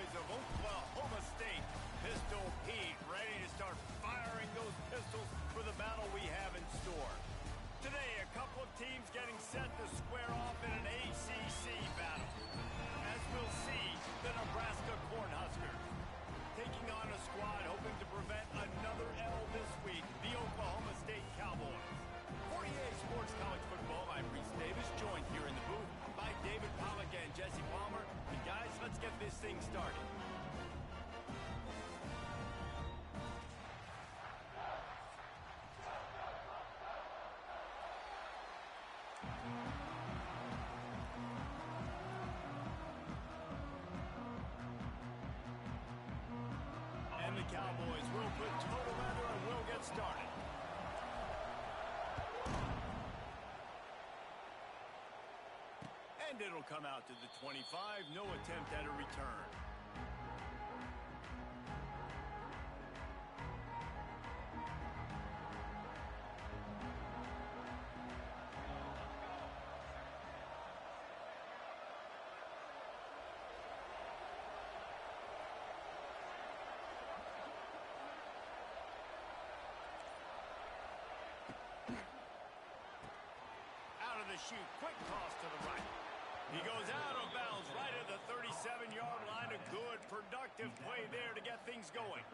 Cowboys of Oklahoma State. Pistol Pete ready to start firing those pistols for the battle we have in store. Today, a couple of teams getting set to square off in an ACC battle. As we'll see, the Nebraska Cornhuskers taking on a squad hoping to prevent another L this week, the Oklahoma State Cowboys. For EA Sports College Football, I'm Reese Davis, joined here in the booth by David Pollack and Jesse Palmer. And guys, let's get this thing started. And the Cowboys will put total leather and will get started. And it'll come out to the 25. No attempt at a return. Out of the chute, quick toss to the right. He goes out of bounds right at the 37-yard line. A good, productive play there to get things going.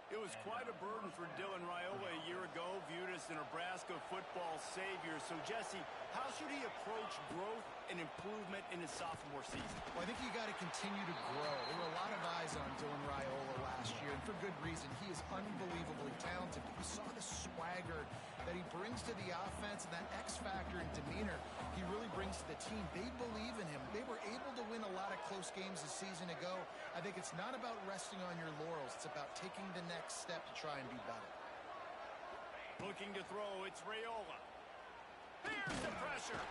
It was quite a burden for Dylan Raiola a year ago, viewed as the Nebraska football savior. So, Jesse, how should he approach growth and improvement in his sophomore season? Well, I think you got to continue to grow. There were a lot of eyes on Dylan Raiola last year, and for good reason. He is unbelievably talented. You saw the swagger that he brings to the offense and that X factor and demeanor he really brings to the team. They believe in him. They were able to win a lot of close games a season ago. I think it's not about resting on your laurels. It's about taking the next step to try and be better. Looking to throw, it's Raiola. Here's the pressure.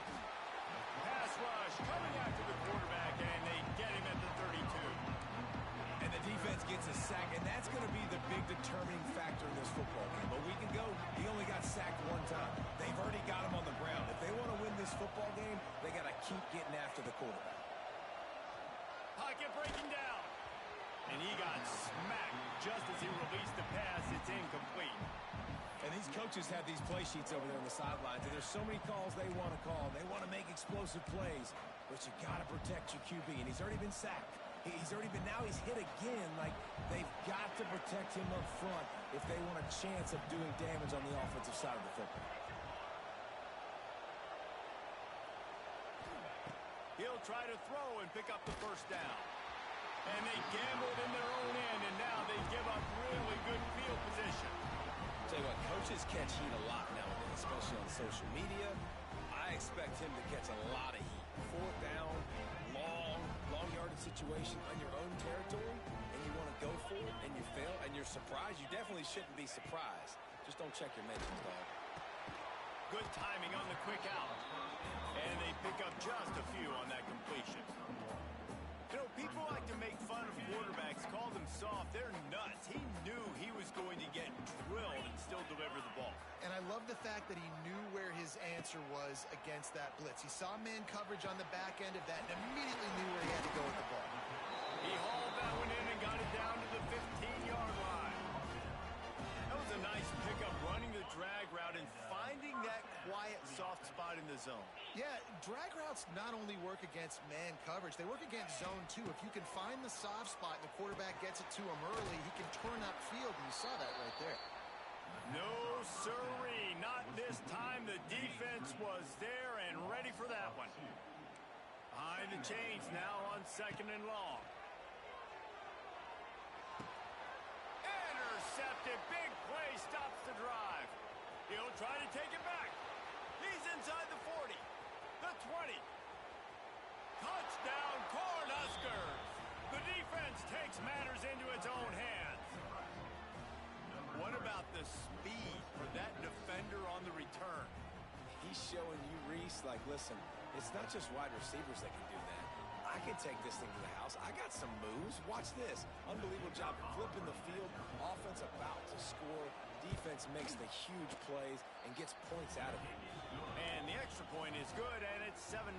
Pass rush coming after the quarterback, and they get him at the 32. And the defense gets a sack, and that's going to be the big determining factor in this football game. A week ago, he only got sacked one time. They've already got him on the ground. If they want to win this football game, they got to keep getting after the quarterback. Pocket breaking down. And he got smacked just as he released the pass. It's incomplete. And these coaches have these play sheets over there on the sidelines, and there's so many calls they want to call. They want to make explosive plays, but you got to protect your QB, and he's already been sacked. Now he's hit again. Like, they've got to protect him up front if they want a chance of doing damage on the offensive side of the football. He'll try to throw and pick up the first down. And they gambled in their own end, and now they give up really good field position. Tell you what, coaches catch heat a lot nowadays, especially on social media. I expect him to catch a lot of heat. Fourth down, long yardage situation on your own territory, and you want to go for it, and you fail, and you're surprised. You definitely shouldn't be surprised. Just don't check your mentions, dog. Good timing on the quick out. And they pick up just a few on that completion. You know, people like to make fun of quarterbacks, call them soft. They're nuts. He knew he was going to get drilled and still deliver the ball. And I love the fact that he knew where his answer was against that blitz. He saw man coverage on the back end of that and immediately knew where he had to go with the ball. He hauled that one in and got it down to the 15-yard line. That was a nice pickup, running the drag route and finding that quiet, soft spot in the zone. Yeah, drag routes not only work against man coverage, they work against zone too. If you can find the soft spot and the quarterback gets it to him early, he can turn upfield, and you saw that right there. No siree, not this time. The defense was there and ready for that one. Behind the chains now on 2nd and long. Intercepted, big play, stops the drive. He'll try to take it back. He's inside the 40, the 20. Touchdown, Cornhuskers. The defense takes matters into its own hands. What about the speed for that defender on the return? He's showing you, Reese, like, listen, it's not just wide receivers that can do that. I can take this thing to the house. I got some moves. Watch this. Unbelievable job flipping the field. Offense about to score. Defense makes the huge plays and gets points out of it. And the extra point is good, and it's 7-0.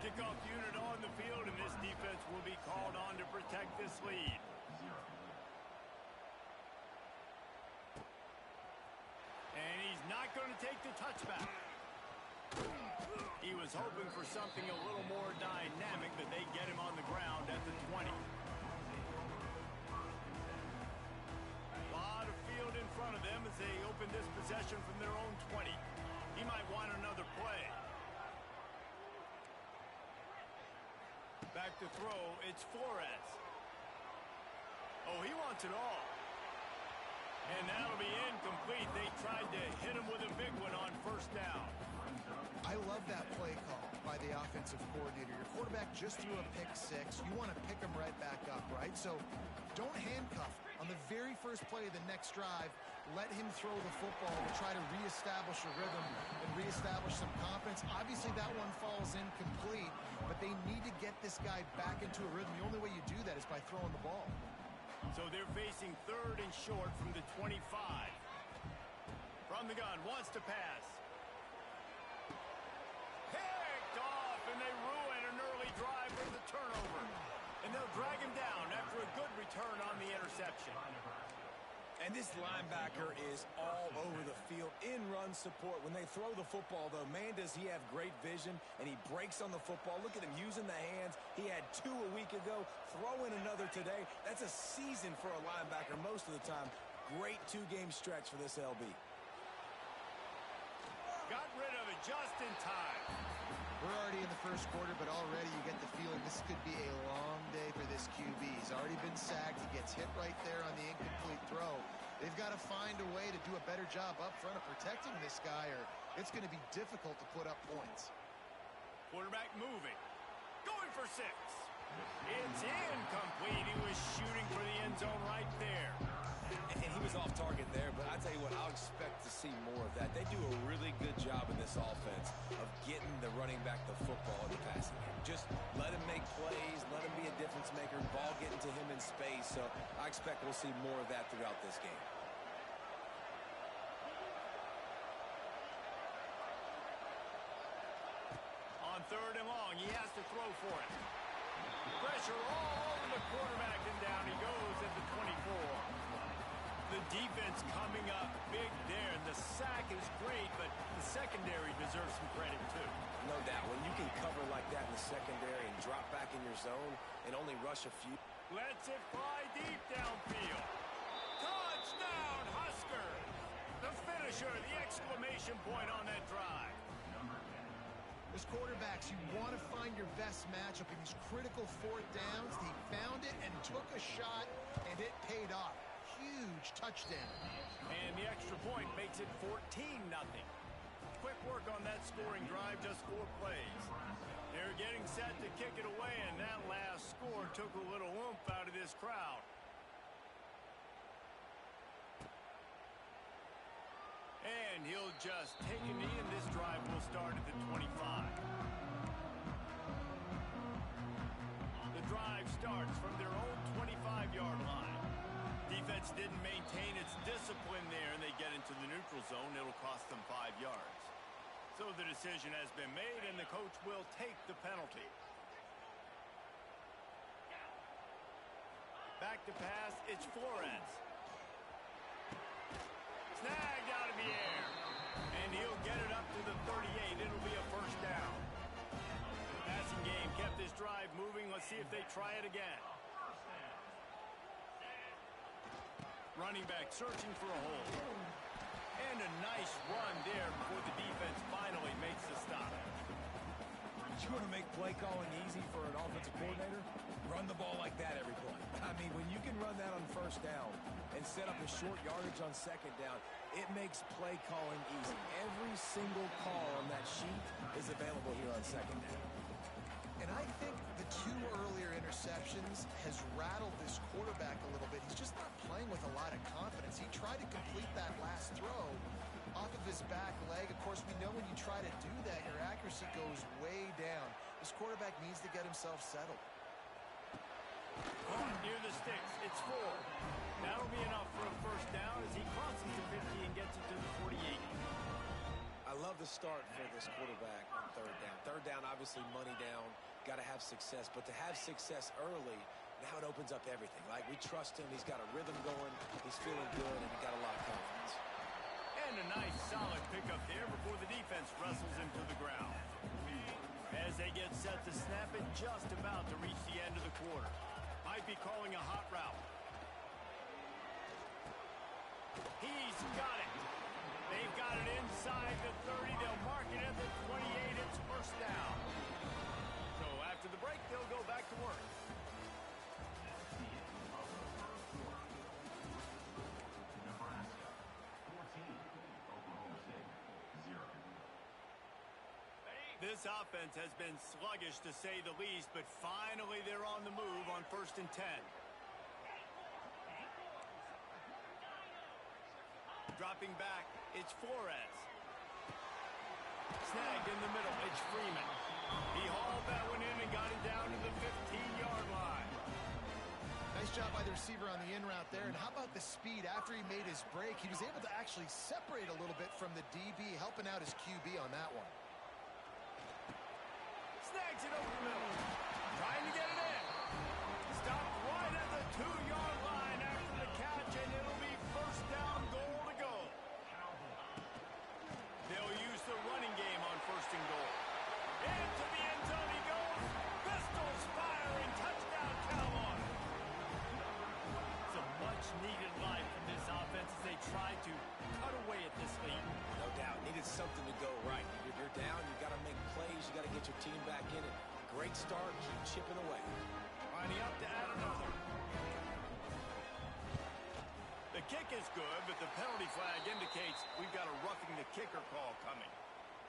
Kickoff unit on the field, and this defense will be called on to protect this lead. And he's not going to take the touchback. He was hoping for something a little more dynamic, but they get him on the ground at the 20. A lot of field in front of them as they open this possession from their own 20. He might want another play. Back to throw, it's Flores. Oh, he wants it all. And that'll be incomplete. They tried to hit him with a big one on first down. I love that play call by the offensive coordinator. Your quarterback just threw a pick six. You want to pick him right back up, right? So don't handcuff. On the very first play of the next drive, let him throw the football to try to reestablish a rhythm and reestablish some confidence. Obviously, that one falls incomplete, but they need to get this guy back into a rhythm. The only way you do that is by throwing the ball. So they're facing 3rd and short from the 25. From the gun, wants to pass. Picked off, and they ruin an early drive with the turnover. And they'll drag him down after a good return on the interception. And this linebacker is all over the field in run support. When they throw the football, though, man, does he have great vision, and he breaks on the football. Look at him using the hands. He had 2 a week ago. Throw in another today. That's a season for a linebacker most of the time. Great 2-game stretch for this LB. Got rid of it just in time. We're already in the first quarter, but already you get the feeling this could be a long day for this QB. He's already been sacked. He gets hit right there on the incomplete throw. They've got to find a way to do a better job up front of protecting this guy, or it's going to be difficult to put up points. Quarterback moving. Going for 6. It's incomplete. He was shooting for the end zone right there. And he was off target there, but I tell you what, I'll expect to see more of that. They do a really good job in this offense of getting the running back the football in the passing game. Just let him make plays, let him be a difference maker, ball getting to him in space. So I expect we'll see more of that throughout this game. On 3rd and long, he has to throw for it. Pressure all over the quarterback, and down he goes at the 24. The defense coming up big there. The sack is great, but the secondary deserves some credit too. No doubt. When you can cover like that in the secondary and drop back in your zone and only rush a few. Lets it fly deep downfield. Touchdown, Huskers! The finisher, the exclamation point on that drive. As quarterbacks, you want to find your best matchup in these critical 4th downs. He found it and took a shot, and it paid off. Huge touchdown. And the extra point makes it 14-0. Quick work on that scoring drive, just 4 plays. They're getting set to kick it away, and that last score took a little oomph out of this crowd. And he'll just take a knee, and this drive will start at the 25. The drive starts from their own 25-yard line. Defense didn't maintain its discipline there, and they get into the neutral zone. It'll cost them 5 yards. So the decision has been made, and the coach will take the penalty. Back to pass, it's Flores. Snagged out of the air. And he'll get it up to the 38. It'll be a first down. Passing game kept this drive moving. Let's see if they try it again. Running back searching for a hole. And a nice run there before the defense finally makes the stop. You want to make play calling easy for an offensive coordinator? Run the ball like that every play. I mean, when you can run that on first down and set up a short yardage on second down, it makes play calling easy. Every single call on that sheet is available here on second down. And I think the 2 earlier interceptions has rattled this quarterback a little bit. He's just not playing with a lot of confidence. He tried to complete that last throw off of his back leg. Of course, we know when you try to do that, your accuracy goes way down. This quarterback needs to get himself settled. Caught near the sticks. It's 4. That'll be enough for a first down as he crosses the 50 and gets it to the 48. I love the start for this quarterback on 3rd down. 3rd down, obviously. obviously money down, got to have success. But to have success early, now it opens up everything. Like, we trust him. He's got a rhythm going. He's feeling good, and he got a lot of confidence. And a nice, solid pickup there before the defense wrestles him to the ground. As they get set to snap it, just about to reach the end of the quarter. Might be calling a hot route. He's got it. They've got it inside the 30. They'll mark it at the 28. It's first down. So after the break, they'll go back to work. Nebraska 14, Oklahoma State 0. This offense has been sluggish to say the least, but finally they're on the move on 1st and 10. Dropping back, it's Flores. Snagged in the middle, it's Freeman. He hauled that one in and got it down to the 15-yard line. Nice job by the receiver on the in route there. And how about the speed after he made his break? He was able to actually separate a little bit from the DB, helping out his QB on that one. Snags it over the middle. Trying to get it in. Stopped right at the 2-yard line after the catch, and it'll be first down, goal to go. They'll use the running game on 1st and goal. Into the end zone he goes. Pistols firing. Touchdown, Cowboys. Some much-needed life from this offense as they try to cut away at this lead. No doubt. Needed something to go right. If you're down, you got to make plays. You got to get your team back in it. Great start. Keep chipping away. Lining up to add another. The kick is good, but the penalty flag indicates we've got a roughing the kicker call coming.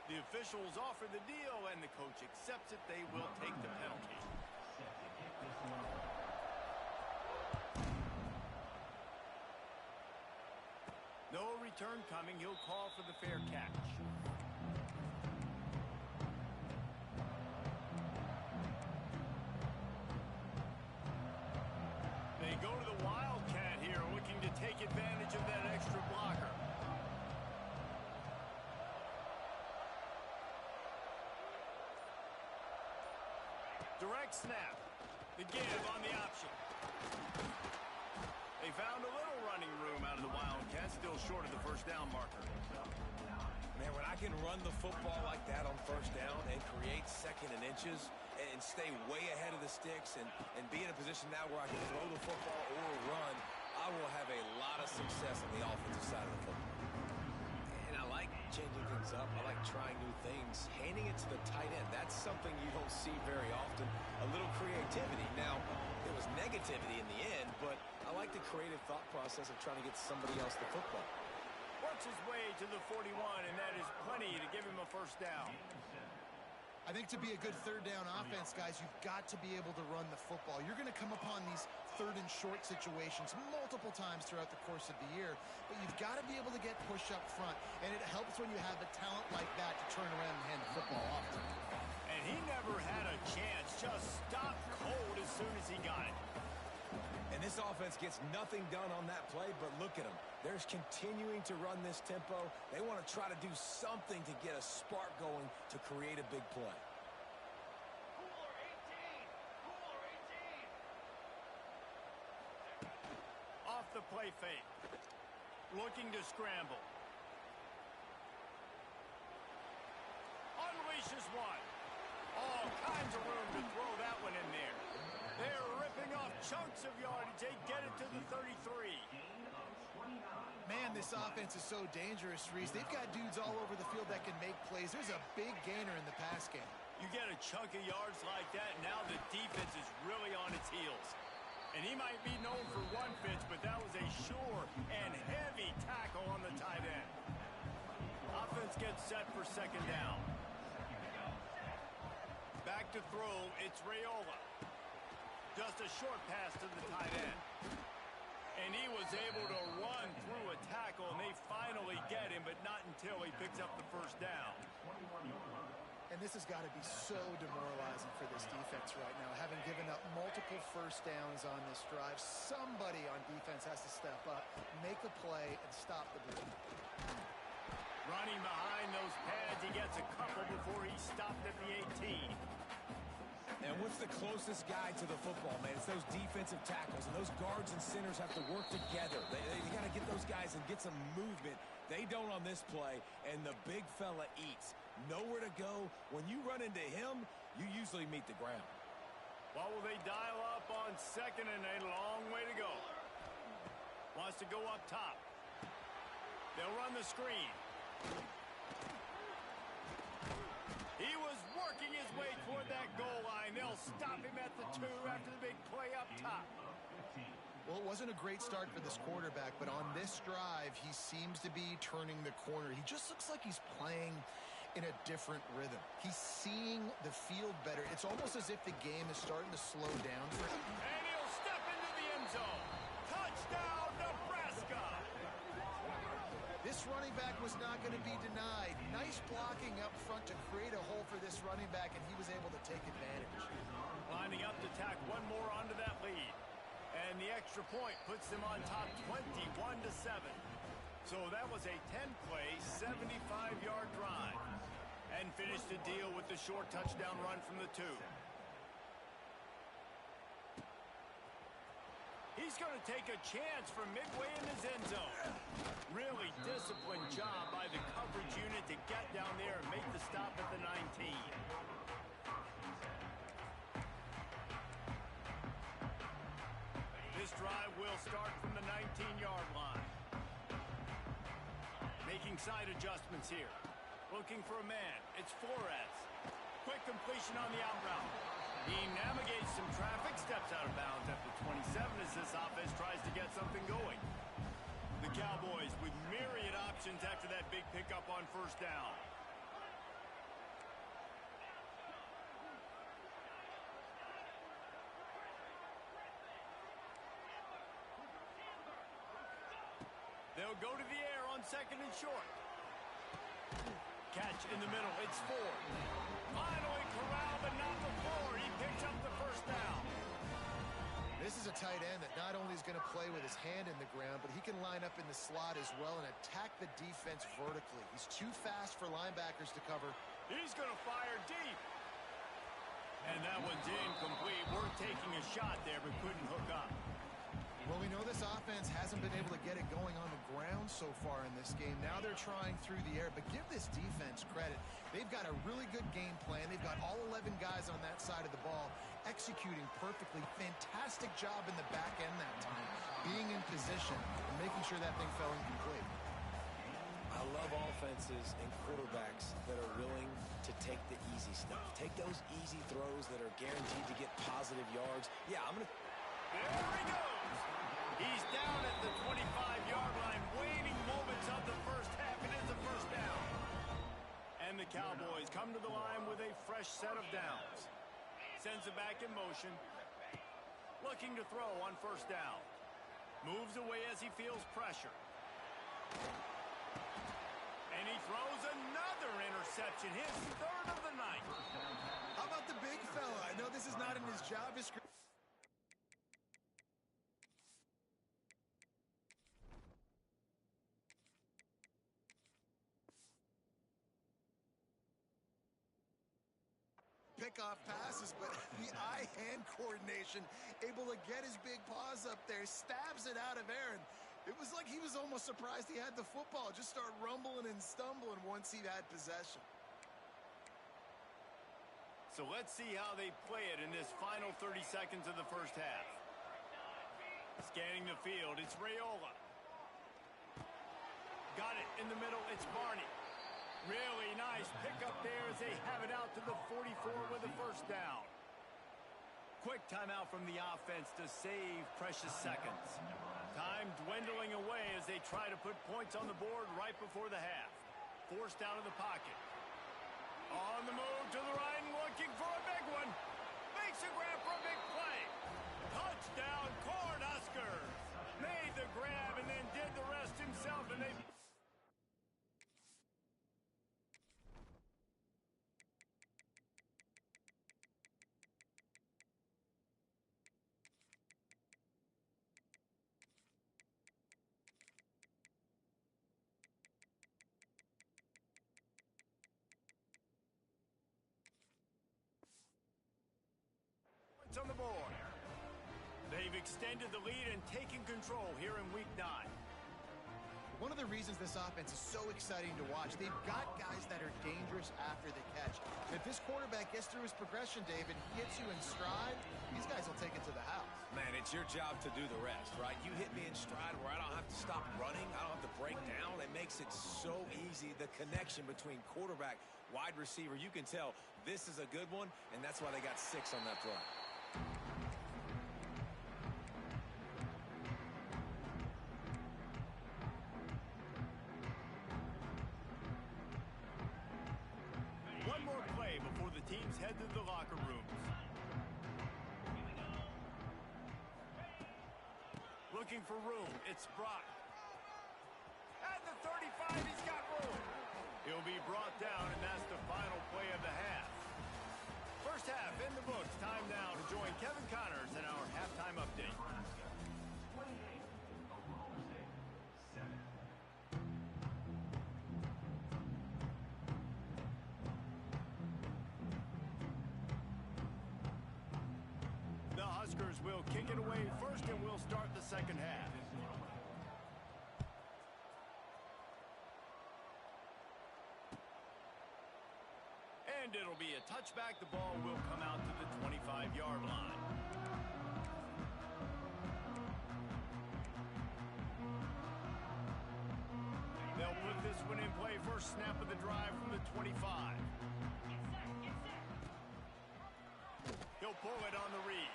The officials offer the deal, and the coach accepts it. They will take the penalty. Set to kick this one. No return coming. He'll call for the fair catch. They go to the Wildcat here, looking to take advantage of that extra blocker. Direct snap. The give on the option. They found a little running room out of the Wildcats, still short of the first down marker. Man, when I can run the football like that on 1st down and create 2nd and inches and stay way ahead of the sticks and be in a position now where I can throw the football or run, I will have a lot of success on the offensive side of the football. And I like changing things up. I like trying new things. Handing it to the tight end, that's something you don't see very often. A little creativity. Now, there was negativity in the end, but I like the creative thought process of trying to get somebody else the football. Works his way to the 41, and that is plenty to give him a first down. I think to be a good 3rd down offense, guys, you've got to be able to run the football. You're going to come upon these 3rd and short situations multiple times throughout the course of the year, but you've got to be able to get push up front, and it helps when you have a talent like that to turn around and hand the football off to. And he never had a chance, just stopped cold as soon as he got it. And this offense gets nothing done on that play, but look at them. They're continuing to run this tempo. They want to try to do something to get a spark going to create a big play. Cooler 18. Off the play fake. Looking to scramble. Unleashes one. All kinds of room to throw that one in there. They're ripping off chunks of yardage. They get it to the 33. Man, this offense is so dangerous, Reese. They've got dudes all over the field that can make plays. There's a big gainer in the pass game. You get a chunk of yards like that, now the defense is really on its heels. And he might be known for one pitch, but that was a sure and heavy tackle on the tight end. Offense gets set for 2nd down. Back to throw, it's Raiola. Just a short pass to the tight end. And he was able to run through a tackle, and they finally get him, but not until he picks up the first down. And this has got to be so demoralizing for this defense right now. Having given up multiple first downs on this drive, somebody on defense has to step up, make a play, and stop the bleed. Running behind those pads, he gets a couple before he's stopped at the 18. And what's the closest guy to the football, man? It's those defensive tackles, and those guards and centers have to work together. They got to get those guys and get some movement. They don't on this play, and the big fella eats. Nowhere to go. When you run into him, you usually meet the ground. What will they dial up on second and a long way to go? Wants to go up top. They'll run the screen. He was working his way toward that goal line. They'll stop him at the 2 after the big play up top. Well, it wasn't a great start for this quarterback, but on this drive, he seems to be turning the corner. He just looks like he's playing in a different rhythm. He's seeing the field better. It's almost as if the game is starting to slow down for him. And he'll step into the end zone. Touchdown, Nebraska! This running back was not going to be denied. Nice blocking up front to create a hole for this running back, and he was able to take advantage. Lining up to tack one more onto that lead. And the extra point puts them on top 21-7. So that was a 10-play, 75-yard drive. And finished the deal with the short touchdown run from the 2. He's going to take a chance from midway in his end zone. Really disciplined job by the coverage unit to get down there and make the stop at the 19. This drive will start from the 19-yard line. Making side adjustments here. Looking for a man. It's Flores. Quick completion on the out route. He navigates some traffic, steps out of bounds at the 27 as this offense tries to get something going. The Cowboys with myriad options after that big pickup on first down. They'll go to the air on second and short. Catch in the middle. It's Ford. Finally corralled, but not before. He picks up the first down. This is a tight end that not only is going to play with his hand in the ground, but he can line up in the slot as well and attack the defense vertically. He's too fast for linebackers to cover. He's going to fire deep. And that one's incomplete. We're taking a shot there, but couldn't hook up. Well, we know this offense hasn't been able to get it going on the ground so far in this game. Now they're trying through the air, but give this defense credit. They've got a really good game plan. They've got all 11 guys on that side of the ball executing perfectly. Fantastic job in the back end that time, being in position and making sure that thing fell incomplete. I love offenses and quarterbacks that are willing to take the easy stuff. Take those easy throws that are guaranteed to get positive yards. Yeah, I'm going to... There he goes. He's down at the 25-yard line, waning moments of the first half. It is a first down. And the Cowboys come to the line with a fresh set of downs. Sends it back in motion. Looking to throw on first down. Moves away as he feels pressure. And he throws another interception, his third of the night. How about the big fella? I know this is not in his job description. Pick-off passes, but the eye-hand coordination, able to get his big paws up there, stabs it out of Aaron. It was like he was almost surprised he had the football, just start rumbling and stumbling once he had possession. So let's see how they play it in this final 30 seconds of the first half. Scanning the field, it's Raiola. Got it in the middle, it's Barney. Really nice pickup there as they have it out to the 44 with the first down. Quick timeout from the offense to save precious seconds. Time dwindling away as they try to put points on the board right before the half. Forced out of the pocket. On the move to the right and looking for a big one. Makes a grab for a big play. Touchdown, Cornhuskers. Made the grab and then did the rest himself, and they... on the board. They've extended the lead and taken control here in Week 9. One of the reasons this offense is so exciting to watch, they've got guys that are dangerous after the catch. If this quarterback gets through his progression, David, he hits you in stride, these guys will take it to the house. Man, it's your job to do the rest, right? You hit me in stride where I don't have to stop running. I don't have to break down. It makes it so easy. The connection between quarterback, wide receiver, you can tell this is a good one, and that's why they got 6 on that play. One more play before the teams head to the locker rooms. Looking for room, it's Brock. At the 35, he's got room. He'll be brought down, and that's the final play of the half. First half in the books. Time now to join Kevin Connors in our halftime update. Nebraska 28, Oklahoma State 7. The Huskers will kick it away first, and we'll start the second half. And it'll be a touchback. The ball will come out to the 25-yard line. They'll put this one in play. First snap of the drive from the 25. He'll pull it on the read.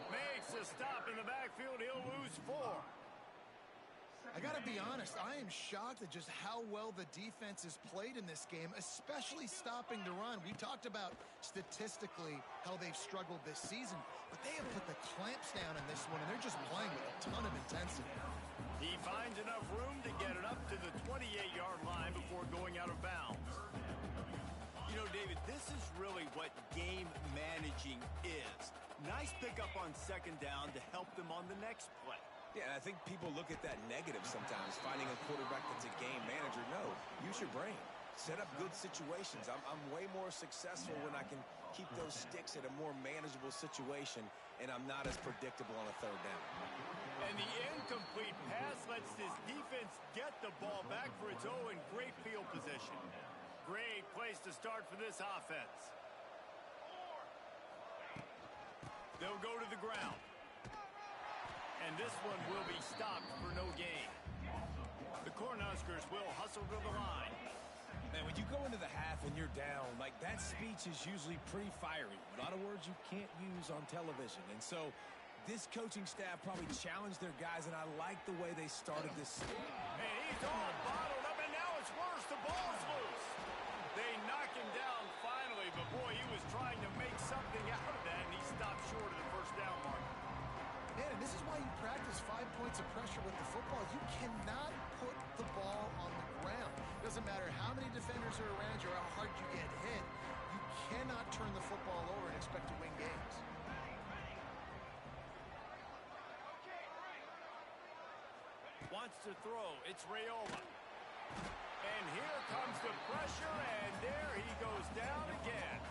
Makes a stop in the backfield. He'll lose 4. I got to be honest, I am shocked at just how well the defense has played in this game, especially stopping the run. We talked about statistically how they've struggled this season, but they have put the clamps down in this one, and they're just playing with a ton of intensity. He finds enough room to get it up to the 28-yard line before going out of bounds. You know, David, this is really what game managing is. Nice pickup on second down to help them on the next play. Yeah, I think people look at that negative sometimes, finding a quarterback that's a game manager. No, use your brain. Set up good situations. I'm way more successful when I can keep those sticks at a more manageable situation, and I'm not as predictable on a third down. And the incomplete pass lets this defense get the ball back for its own great field position. Great place to start for this offense. They'll go to the ground. And this one will be stopped for no gain. The Cornhuskers will hustle to the line. Man, when you go into the half and you're down, like that speech is usually pretty fiery. A lot of words you can't use on television. And so this coaching staff probably challenged their guys, and I like the way they started this. And he's all bottled up, and now it's worse. The ball's loose. They knock him down finally, but boy, he was trying to make something out of that, and he stopped short of the first down mark. Man, and this is why you practice 5 points of pressure with the football. You cannot put the ball on the ground. Doesn't matter how many defenders are around you or how hard you get hit. You cannot turn the football over and expect to win games. Wants to throw. It's Raiola. And here comes the pressure, and there he goes down again.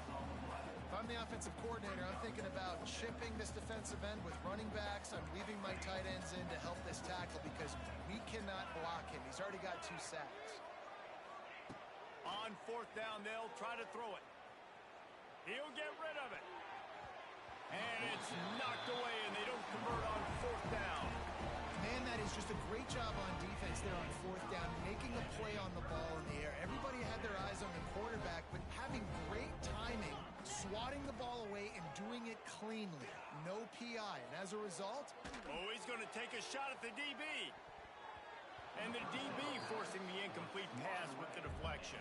If I'm the offensive coordinator, I'm thinking about chipping this defensive end with running backs. I'm leaving my tight ends in to help this tackle because we cannot block him. He's already got 2 sacks. On fourth down, they'll try to throw it. He'll get rid of it. And it's knocked away, and they don't convert on fourth down. Man, that is just a great job on defense there on fourth down, making a play on the ball in the air. Everybody had their eyes on the quarterback, but having great timing, swatting the ball away, and doing it cleanly. No PI, and as a result... Oh, he's going to take a shot at the DB. And the DB forcing the incomplete pass with the deflection.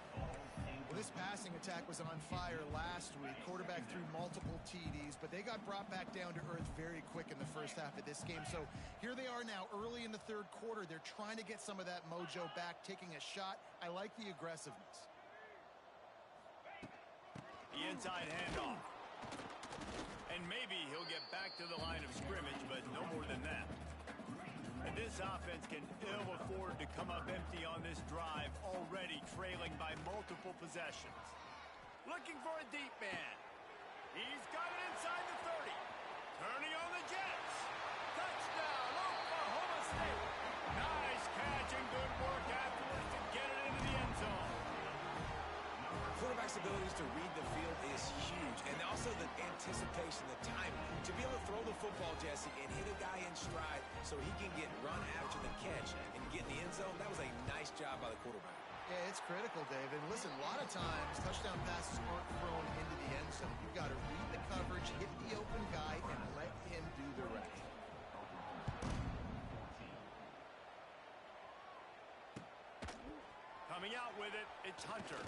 Well, this passing attack was on fire last week. Quarterback threw multiple TDs, but they got brought back down to earth very quick in the first half of this game. So here they are now early in the third quarter. They're trying to get some of that mojo back, taking a shot. I like the aggressiveness. The inside handoff. And maybe he'll get back to the line of scrimmage, but no more than that. And this offense can ill afford to come up empty on this drive, already trailing by multiple possessions. Looking for a deep man. He's got it inside the 30. Turning on the Jets. Touchdown, Oklahoma State. Nice catch and good work afterwards to get it into the end zone. Quarterback's abilities to read the field is huge, and also the anticipation, the timing. To be able to throw the football, Jesse, and hit a guy in stride so he can get run after the catch and get in the end zone, that was a nice job by the quarterback. Yeah, it's critical, David. Listen, a lot of times touchdown passes aren't thrown into the end zone. You've got to read the coverage, hit the open guy, and let him do the rest. Coming out with it, it's Hunter.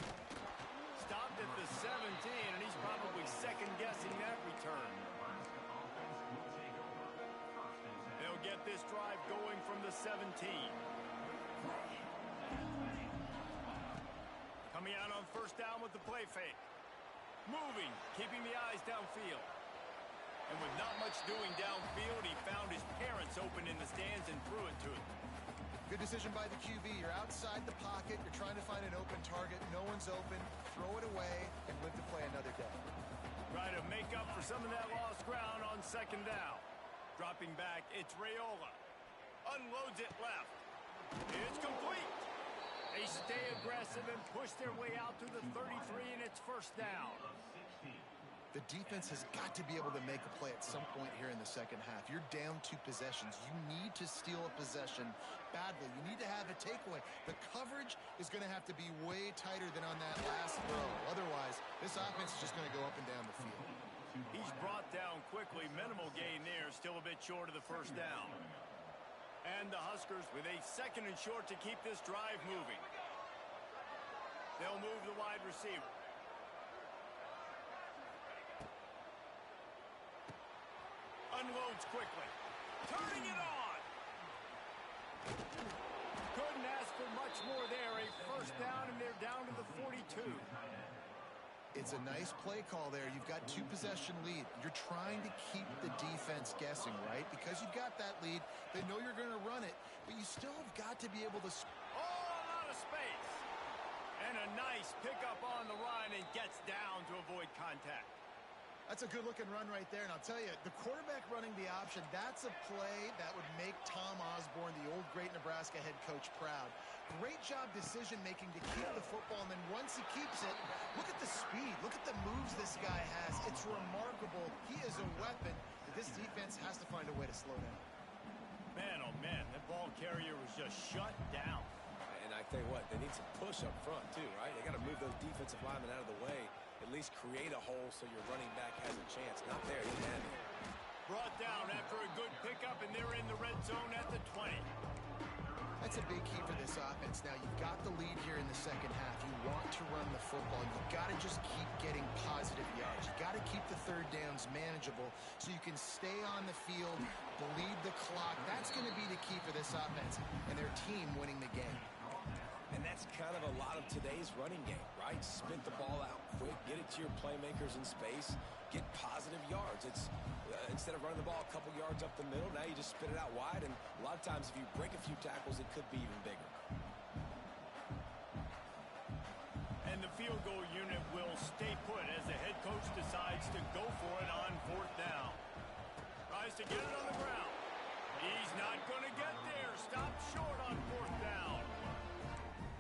Stopped at the 17, and he's probably second-guessing that return. They'll get this drive going from the 17. Coming out on first down with the play fake. Moving, keeping the eyes downfield. And with not much doing downfield, he found his parents open in the stands and threw it to him. Good decision by the QB. You're outside the pocket. You're trying to find an open target. No one's open. Throw it away and live to play another day. Try to make up for some of that lost ground on second down. Dropping back, it's Raiola. Unloads it left. It's complete. They stay aggressive and push their way out to the 33, and it's first down. The defense has got to be able to make a play at some point here in the second half. You're down 2 possessions. You need to steal a possession badly. You need to have a takeaway. The coverage is going to have to be way tighter than on that last throw. Otherwise, this offense is just going to go up and down the field. He's brought down quickly. Minimal gain there. Still a bit short of the first down. And the Huskers with a second and short to keep this drive moving. They'll move the wide receiver. Unloads quickly. Turning it on. Couldn't ask for much more there. A first down, and they're down to the 42. It's a nice play call there. You've got 2-possession lead. You're trying to keep the defense guessing, right? Because you've got that lead, they know you're going to run it, but you still have got to be able to... Oh, a lot of space. And a nice pickup on the run, and gets down to avoid contact. That's a good-looking run right there, and I'll tell you, the quarterback running the option, that's a play that would make Tom Osborne, the old great Nebraska head coach, proud. Great job decision-making to keep the football, and then once he keeps it, look at the speed. Look at the moves this guy has. It's remarkable. He is a weapon that this defense has to find a way to slow down. Man, oh man, that ball carrier was just shut down. And I tell you what, they need some push up front too, right? They got to move those defensive linemen out of the way. At least create a hole so your running back has a chance. Not there, he had it. Brought down after a good pickup, and they're in the red zone at the 20. That's a big key for this offense. Now, you've got the lead here in the second half. You want to run the football. You've got to just keep getting positive yards. You've got to keep the third downs manageable so you can stay on the field, bleed the clock. That's going to be the key for this offense and their team winning the game. And that's kind of a lot of today's running game, right? Spit the ball out quick, get it to your playmakers in space, get positive yards. It's instead of running the ball a couple yards up the middle, now you just spit it out wide, and a lot of times if you break a few tackles, it could be even bigger. And the field goal unit will stay put as the head coach decides to go for it on fourth down. Tries to get it on the ground. He's not going to get there. Stopped short on fourth down.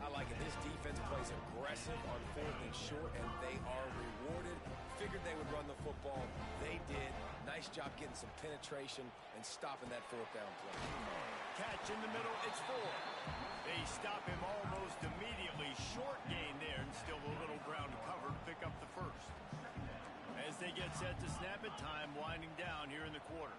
I like it. This defense plays aggressive on fourth and short, and they are rewarded. Figured they would run the football. They did. Nice job getting some penetration and stopping that fourth down play. Catch in the middle. It's 4. They stop him almost immediately. Short gain there, and still a little ground to cover to pick up the first. As they get set to snap it, time winding down here in the quarter.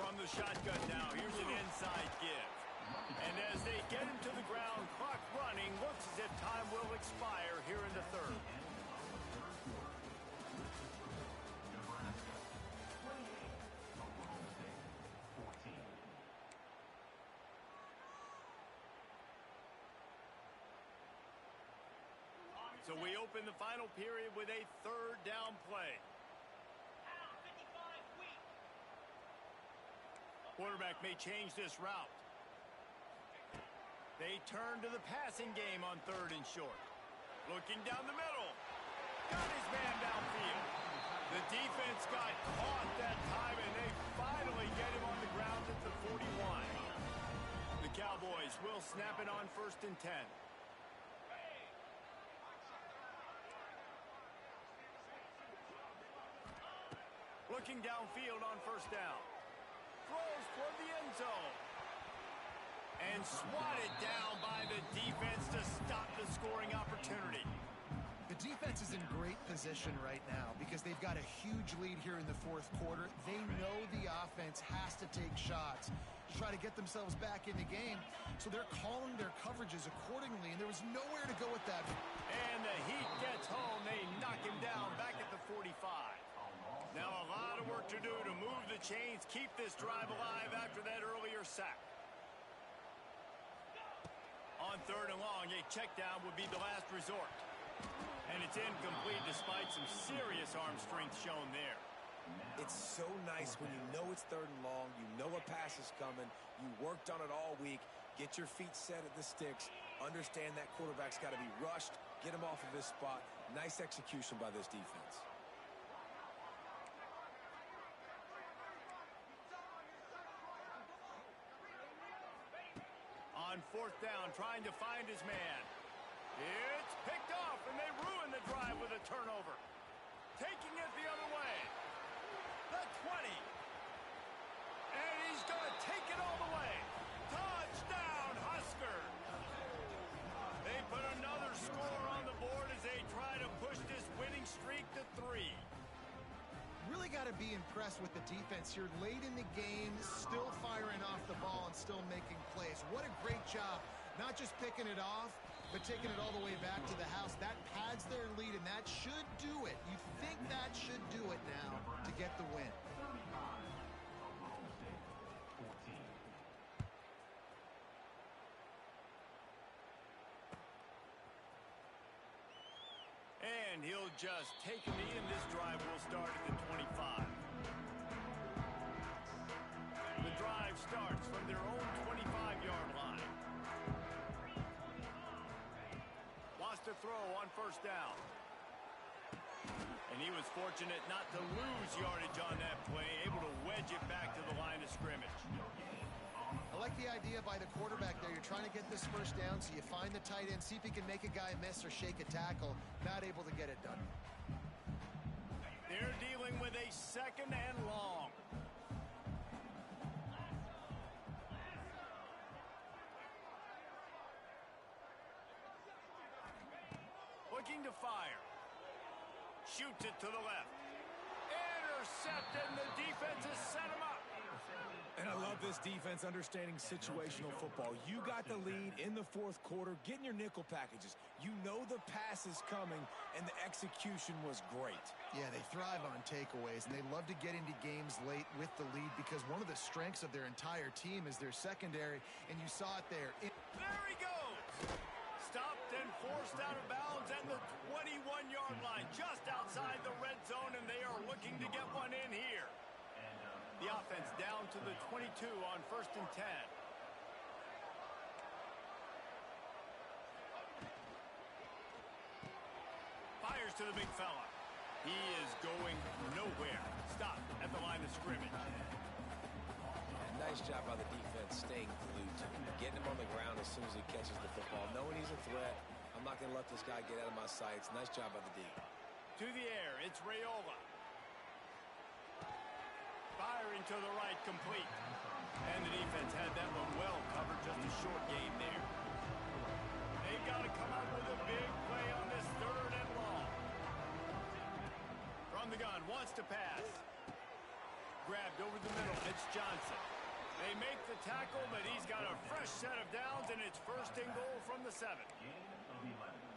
From the shotgun now, here's an inside give. And as they get him to the ground, clock running, looks as if time will expire here in the third. So we open the final period with a third down play. Quarterback may change this route. They turn to the passing game on third and short. Looking down the middle. Got his man downfield. The defense got caught that time, and they finally get him on the ground at the 41. The Cowboys will snap it on 1st and 10. Looking downfield on 1st down. Throws toward the end zone. And swatted down by the defense to stop the scoring opportunity. The defense is in great position right now because they've got a huge lead here in the 4th quarter. They know the offense has to take shots to try to get themselves back in the game. So they're calling their coverages accordingly, and there was nowhere to go with that. And the Heat gets home. They knock him down back at the 45. Now a lot of work to do to move the chains, keep this drive alive after that earlier sack. On 3rd and long, a check down would be the last resort. And it's incomplete despite some serious arm strength shown there. It's so nice when you know it's 3rd and long, you know a pass is coming, you worked on it all week, get your feet set at the sticks, understand that quarterback's got to be rushed, get him off of his spot. Nice execution by this defense. On 4th down, trying to find his man. It's picked off, and they ruin the drive with a turnover. Taking it the other way. The 20. And he's going to take it all the way. Touchdown, Husker. They put another score on the board as they try to push this winning streak to 3. Really got to be impressed with the defense here late in the game, still firing off the ball and still making plays. What a great job, not just picking it off, but taking it all the way back to the house. That pads their lead, and that should do it. You think that should do it now to get the win. And he'll just take a knee, and this drive will start at the 25. The drive starts from their own 25-yard line. Lost a throw on 1st down. And he was fortunate not to lose yardage on that play, able to wedge it back to the line of scrimmage. I like the idea by the quarterback there. You're trying to get this 1st down, so you find the tight end, see if he can make a guy miss or shake a tackle. Not able to get it done. They're dealing with a 2nd and long. Looking to fire. Shoots it to the left. Intercepted, and the defense has set him up. And I love this defense understanding situational football. You got the lead in the 4th quarter, getting your nickel packages. You know the pass is coming, and the execution was great. Yeah, they thrive on takeaways, and they love to get into games late with the lead because one of the strengths of their entire team is their secondary, and you saw it there. There he goes! Stopped and forced out of bounds at the 21-yard line, just outside the red zone, and they are looking to get one in here. The offense down to the 22 on 1st and 10. Fires to the big fella. He is going nowhere. Stopped at the line of scrimmage. Nice job by the defense staying glued to him, getting him on the ground as soon as he catches the football, knowing he's a threat. I'm not going to let this guy get out of my sights. Nice job by the D. To the air, it's Raiola. Firing to the right, complete. And the defense had that one well covered, just a short game there. They've got to come up with a big play on this 3rd and long. From the gun, wants to pass. Grabbed over the middle, it's Johnson. They make the tackle, but he's got a fresh set of downs, and it's 1st and goal from the 7.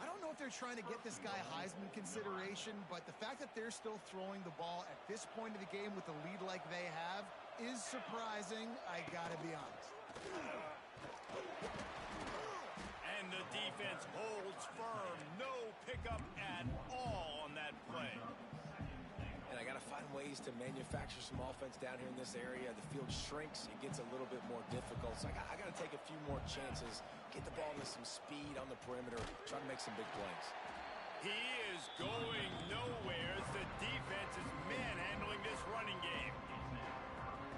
I don't know if they're trying to get this guy Heisman consideration, but the fact that they're still throwing the ball at this point of the game with a lead like they have is surprising, I gotta be honest. And the defense holds firm. No pickup at all on that play. And I got to find ways to manufacture some offense down here in this area. The field shrinks. It gets a little bit more difficult. So I got to take a few more chances, get the ball to some speed on the perimeter, try to make some big plays. He is going nowhere as the defense is manhandling this running game.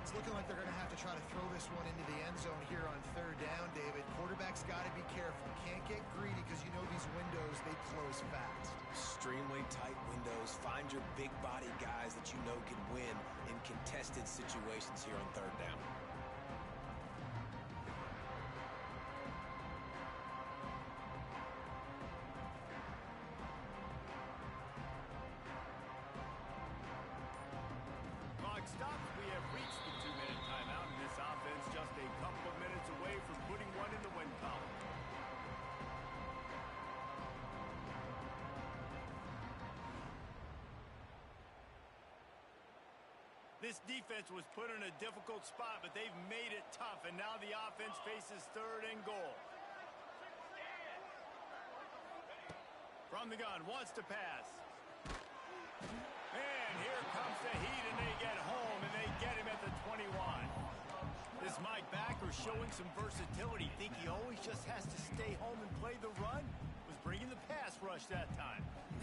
It's looking like they're going to have to try to throw this one into the end zone here on third down, David. Quarterback's got to be careful. Can't get greedy because you know these windows, they close fast. Extremely tight windows. Find your big body guys that you know can win in contested situations here on third down. Clock stops. We have reached the 2-minute timeout, and this offense just a couple of minutes away from putting one in the win column. This defense was put in a difficult spot, but they've made it tough, and now the offense faces third and goal. From the gun, wants to pass. And here comes the heat, and they get home, and they get him at the 21. This Mike backer showing some versatility. Think he always just has to stay home and play the run? Was bringing the pass rush that time.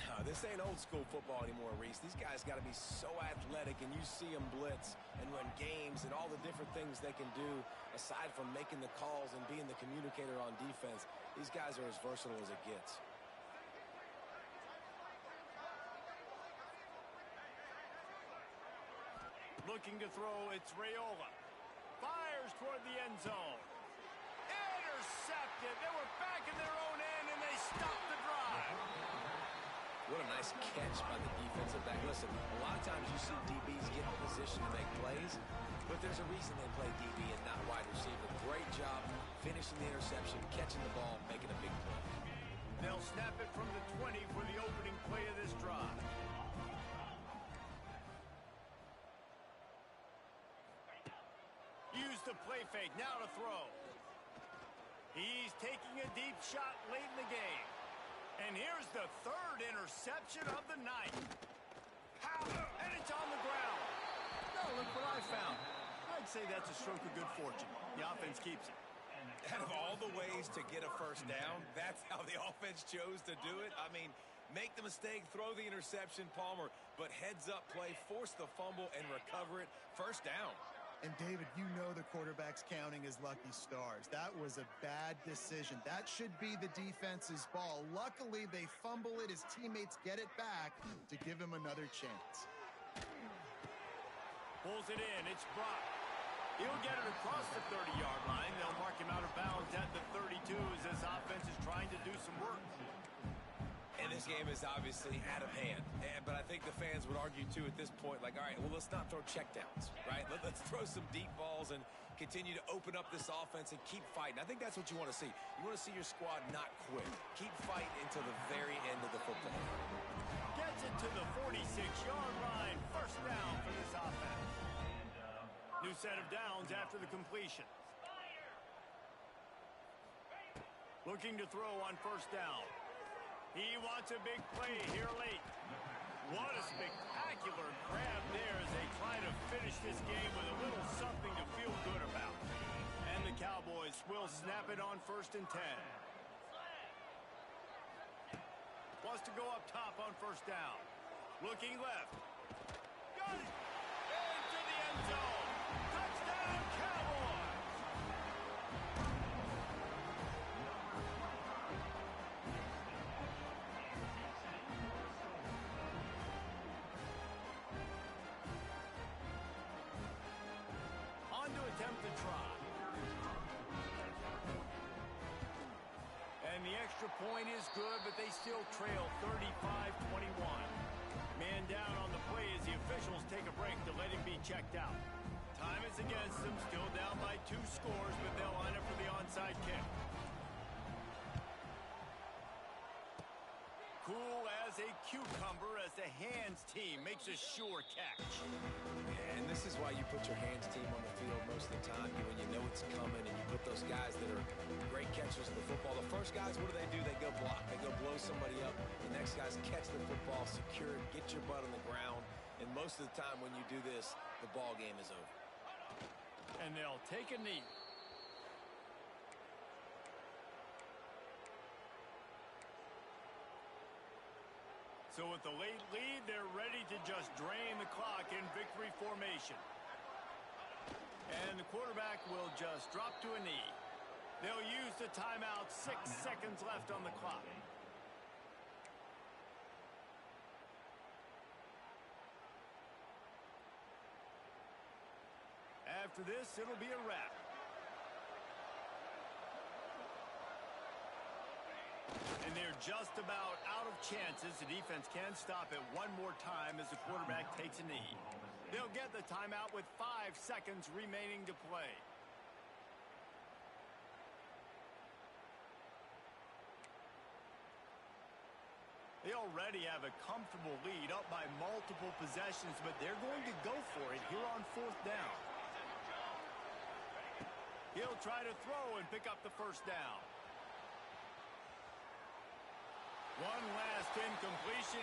No, this ain't old school football anymore, Reese. These guys got to be so athletic, and you see them blitz and run games and all the different things they can do aside from making the calls and being the communicator on defense. These guys are as versatile as it gets. Looking to throw, it's Raiola. Fires toward the end zone. Intercepted. They were back in their own end, and they stopped the drive. What a nice catch by the defensive back. Listen, a lot of times you see DBs get in position to make plays, but there's a reason they play DB and not wide receiver. Great job finishing the interception, catching the ball, making a big play. They'll snap it from the 20 for the opening play of this drive. Use the play fake, now to throw. He's taking a deep shot late in the game. And here's the third interception of the night. And it's on the ground. No, look what I found. I'd say that's a stroke of good fortune. The offense keeps it. Out of all the ways to get a first down, that's how the offense chose to do it. I mean, make the mistake, throw the interception, Palmer, but heads-up play, force the fumble, and recover it. First down. And, David, you know the quarterback's counting his lucky stars. That was a bad decision. That should be the defense's ball. Luckily, they fumble it. His teammates get it back to give him another chance. Pulls it in. It's Brock. He'll get it across the 30-yard line. They'll mark him out of bounds at the 32 as this offense is trying to do some work. And this game is obviously out of hand. But I think the fans would argue, too, at this point, like, all right, well, let's not throw checkdowns, right? Let's throw some deep balls and continue to open up this offense and keep fighting. I think that's what you want to see. You want to see your squad not quit. Keep fighting until the very end of the football. Gets it to the 46-yard line. First down for this offense. New set of downs after the completion. Looking to throw on first down. He wants a big play here late. What a spectacular grab there as they try to finish this game with a little something to feel good about. And the Cowboys will snap it on 1st and 10. Wants to go up top on first down. Looking left. Got it! Into the end zone. Touchdown, Cowboys! On to attempt the try. And the extra point is good, but they still trail 35-21. Man down on the play as the officials take a break to let him be checked out. Time is against them, still down by 2 scores, but they'll line up for the onside kick. Cool as a cucumber as the hands team makes a sure catch. And this is why you put your hands team on the field most of the time, when you know it's coming, and you put those guys that are great catchers of the football. The first guys, what do? They go block. They go blow somebody up. The next guys catch the football, secure it, get your butt on the ground. And most of the time when you do this, the ball game is over. And they'll take a knee. So with the late lead, they're ready to just drain the clock in victory formation. And the quarterback will just drop to a knee. They'll use the timeout. 6 seconds left on the clock. After this, it'll be a wrap. And they're just about out of chances. The defense can stop it one more time as the quarterback takes a knee. They'll get the timeout with 5 seconds remaining to play. They already have a comfortable lead, up by multiple possessions, but they're going to go for it here on 4th down. He'll try to throw and pick up the first down. One last incompletion.